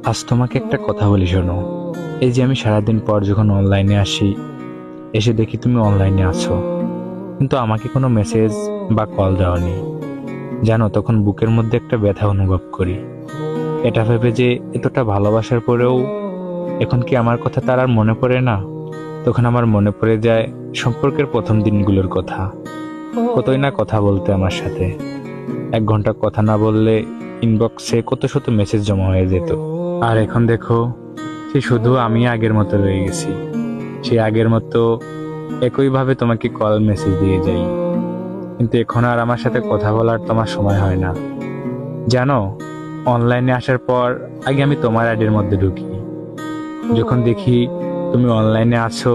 আজ তোমাকে একটা কথা বলি, শোনো। এই যে আমি সারাদিন পর যখন অনলাইনে আসি, এসে দেখি তুমি অনলাইনে আছো, কিন্তু আমাকে কোনো মেসেজ বা কল দাওনি। জানো, তখন বুকের মধ্যে একটা ব্যথা অনুভব করি। এটা ভেবে যে এতটা ভালোবাসার পরেও এখন কি আমার কথা তার আর মনে পড়ে না। তখন আমার মনে পড়ে যায় সম্পর্কের প্রথম দিনগুলোর কথা। কতই না কথা বলতে আমার সাথে। 1 ঘন্টা কথা না বললে ইনবক্সে কত শত মেসেজ জমা হয়ে যেত। আর এখন দেখো, সে শুধু আমি আগের মতো রয়ে গেছি। সে আগের মতো একইভাবে তোমাকে কল মেসেজ দিয়ে যাই, কিন্তু এখন আর আমার সাথে কথা বলার তোমার সময় হয় না। জানো, অনলাইনে আসার পর আগে আমি তোমার আইডির মধ্যে ঢুকি। যখন দেখি তুমি অনলাইনে আছো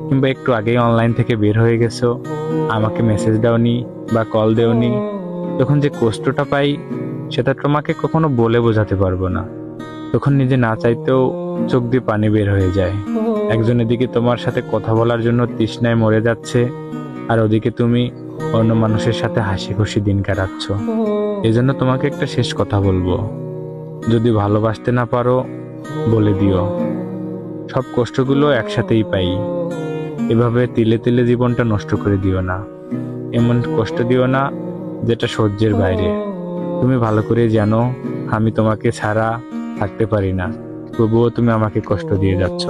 কিংবা একটু আগেই অনলাইন থেকে বের হয়ে গেছো, আমাকে মেসেজ দাওনি বা কল দেওনি, তখন যে কষ্টটা পাই সেটা তোমাকে কখনো বলে বোঝাতে পারবো না। তখন নিজে না চাইতেও চোখ দিয়ে পানি বের হয়ে যায়। একজন এদিকে তোমার সাথে কথা বলার জন্য তৃষ্ণায় মরে যাচ্ছে, আর ওদিকে তুমি অন্য মানুষের সাথে হাসি খুশি দিন কাটাচ্ছ। এজন্য তোমাকে একটা শেষ কথা বলবো, যদি ভালোবাসতে না পারো বলে দিও। সব কষ্টগুলো একসাথেই পাই। এভাবে তিলে তিলে জীবনটা নষ্ট করে দিও না। এমন কষ্ট দিও না যেটা সহ্যের বাইরে। তুমি ভালো করে জানো আমি তোমাকে ছাড়া থাকতে পারি না, তবুও তুমি আমাকে কষ্ট দিয়ে যাচ্ছ।